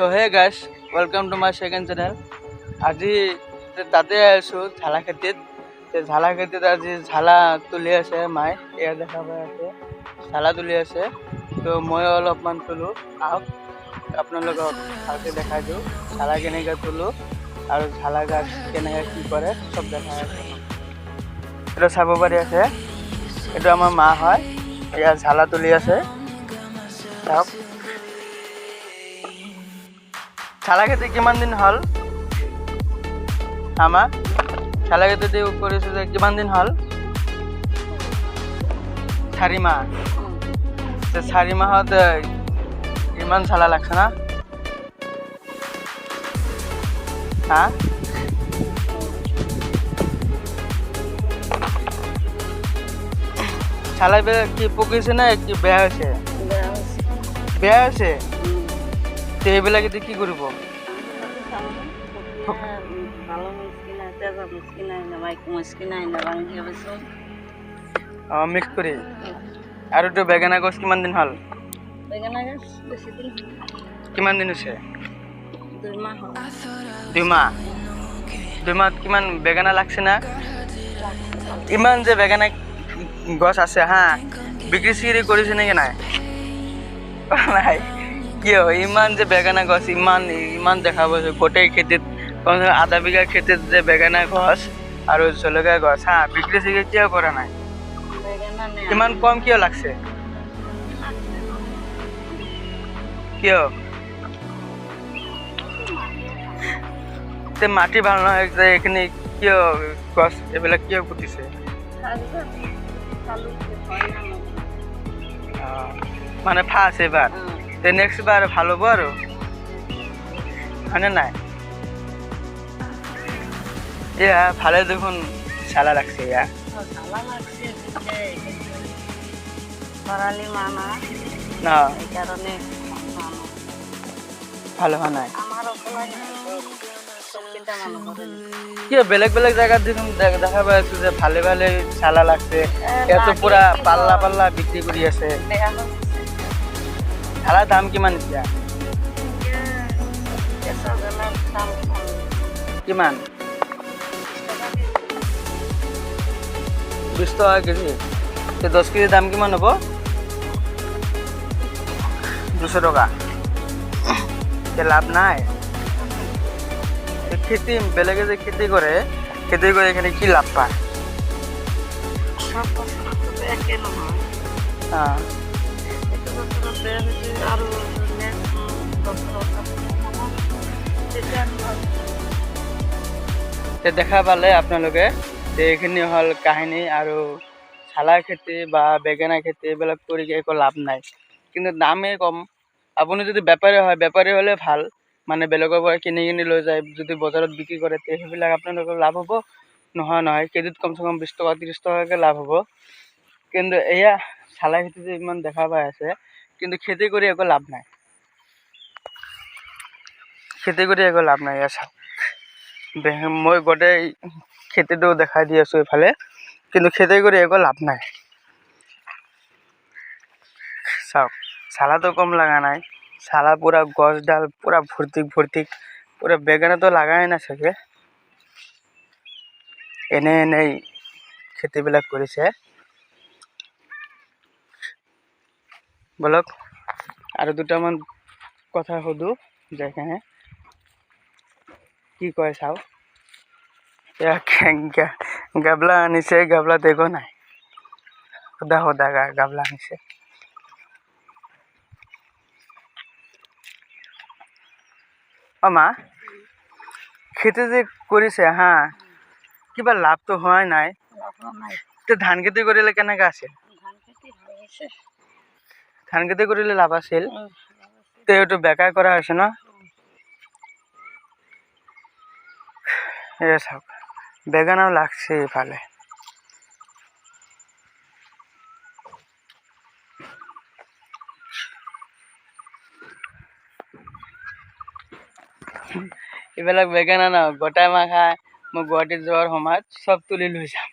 So hey guys, welcome to my second channel. আজি তাতে আছো ঝালা খেতিত। ঝালা খেতিত আজি ঝালা তুলি আছে মায়ে, এয়া দেখা পাই আছে ঝালা তুলি আছে। তো মই অলপমান তুলো, আহক আপোনালোকক ভালকে দেখাই দিওঁ ঝালা কেনেকৈ তুলো আৰু ঝালা গাছ কেনেকৈ কি কৰে চব দেখাই আছে। এইটো চাব পাৰি আছে, এইটো আমাৰ মা হয়, এয়া ঝালা তুলি আছে। চাওক ঝালা খেতি কিমান দিন হ'ল আমাৰ ঝালা খেতি কৰিছোঁ যে কিমান দিন হ'ল? 4 মাহ। 4 মাহত ইমান ঝালা লাগছে না? হা ঝালাবিলাক কি পকিছে নে কি বেয়া হৈছে? বেয়া হৈছে। তো এইবিলাক এতিয়া কি কৰিব? মিক্স কৰি। আৰু তো বেঙেনা গছ কিমান দিন হ'ল? কিমান দিন হৈছে? 2 মাহ। 2 মাহত কিমান বেঙেনা লাগছে না? ইমান যে বেঙেনা গছ আছে হা, বিক্ৰী চিক্ৰী কৰিছে নেকি নাই? নাই। কিয় ইমান যে বেঙেনা গছ ইমান দেখা পাইছোঁ গোটেই খেতিত, কমচে কম আধা বিঘা খেতিত যে বেঙেনা গছ আৰু জলকীয়া গছ হা, বিক্ৰী চিক্ৰী কিয় কৰা নাই? ইমান কম কিয় লাগছে? কিয়? মাটি ভাল নহয় যে এইখিনি কিয় গছ এইবিলাক কিয় পুতিছে? মানে ফাৰ্ষ্ট এইবাৰ, নেক্সট বাৰ ভাল হ'ব আৰু হয়নে নাই? এয়া ভালে দেখোন ঝালা লাগছে। এয়া না ভালো হোৱা নাই। কিয় বেলেগ বেলেগ জায়গাত দেখোন দেখা পাই আছো যে ভালে ভালে ঝালা লাগছে, ইয়াতো পুৰা পাল্লা পাল্লা বিক্ৰী কৰি আছে। ঝালাৰ দাম কিমান এতিয়া? কিমান? 20 টকা কেজি। 10 কেজিৰ দাম কিমান হ'ব? 200 টকা। লাভ নাই। খেতি বেলেগে যে খেতি করে এখানে কি লাভ পায়? দেখা পালে আপোনালোকে যে এইখিনি হ'ল কাহিনী। আৰু ঝালা খেতি বা বেঙেনা খেতি এইবিলাক কৰি একো লাভ নাই, কিন্তু দামেই কম। আপুনি যদি বেপাৰী হয়, বেপাৰী হ'লে ভাল, মানে বেলেগৰ পৰা কিনি লৈ যায় যদি বজাৰত বিক্ৰী কৰে, তে সেইবিলাক আপোনালোকৰ লাভ হ'ব। নহয় কেজিত কমচে কম 20 টকা 30 টকাকৈ লাভ হ'ব। কিন্তু এয়া ঝালা খেতি যে ইমান দেখা পাই আছে, কিন্তু খেতি কৰি একো লাভ নাই। এয়া চাওক, মই গোটেই খেতিটো দেখাই দি আছোঁ এইফালে, কিন্তু খেতি কৰি একো লাভ নাই। চাওক ঝালাটো কম লগা নাই, ঝালা পুরা গছডাল পুরা ভর্তি পুরা বেগানে তো লাগাই না চাগে, এনেই খেতিবিলাক কৰিছে। বলক আৰু দুটামান কথা সুধো যেনে কি কয় চাও। এয়া গাবলা আনিছে, গাবলাত একো নাই, সোধা গাবলা আনিছে। মা খেতি যে কৰিছে হা, কিবা লাভটো হোৱাই নাই। ধান খেতি কৰিলে কেনেকৈ আছিল? ধান খেতি কৰিলে লাভ আছিল, এইটো বেকাৰ কৰা হৈছে ন? এয়া চাওক বেঙেনাও লাগছে এইফালে। এইবিলাক বেঙেনা ন গোটাই মাহ খাই মই গুৱাহাটীত যোৱাৰ সময়ত চব তুলি লৈ যাম।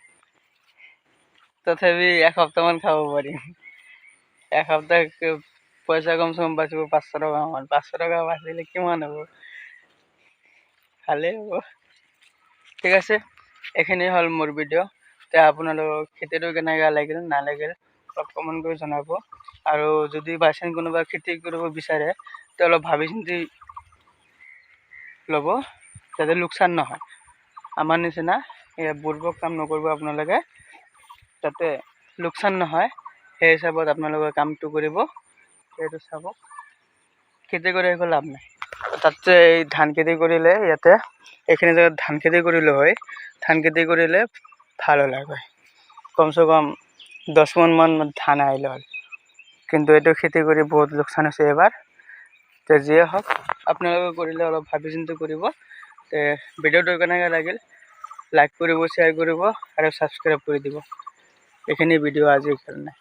তথাপি এসপ্তাহমান খাব পাৰিম। এসপ্তাহ পইচা কমচে কম বাচিব 500 টকা মান। 500 টকা বাচিলে কিমান হ'ব? ভালেই হ'ব। ঠিক আছে, এইখিনি হ'ল মোৰ ভিডিঅ'। এতিয়া আপোনালোকক খেতিটো কেনেকৈ লাগিল নালাগিল অলপ কমেণ্ট কৰি জনাব। আৰু যদি বাই চান্স কোনোবা খেতি কৰিব বিচাৰে তে অলপ ভাবি চিন্তি ল'ব, যাতে লোকচান নহয়। আমাৰ নিচিনা বুৰ্বক কাম নকৰিব আপোনালোকে, যাতে লোকচান নহয় সেই হিচাপত আপোনালোকে কামটো কৰিব। সেইটো চাব, খেতি কৰি একো লাভ নাই। তাতছে এই ধান খেতি কৰিলে ইয়াতে এইখিনি জেগাত ধান খেতি কৰিলে হয়, ধান খেতি কৰিলে ভাল হ'লে হয়, কমচে কম 10 মান ধান আহিলে হ'ল। কিন্তু এইটো খেতি কৰি বহুত লোকচান হৈছে এবাৰ। তে যিয়ে হওক আপোনালোকে কৰিলে অলপ ভাবি চিন্তি কৰিব। তে ভিডিঅ'টো কেনেকৈ লাগিল লাইক কৰিব, শ্বেয়াৰ কৰিব আৰু ছাবস্ক্ৰাইব কৰি দিব। এইখিনি ভিডিঅ' আজিৰ কাৰণে।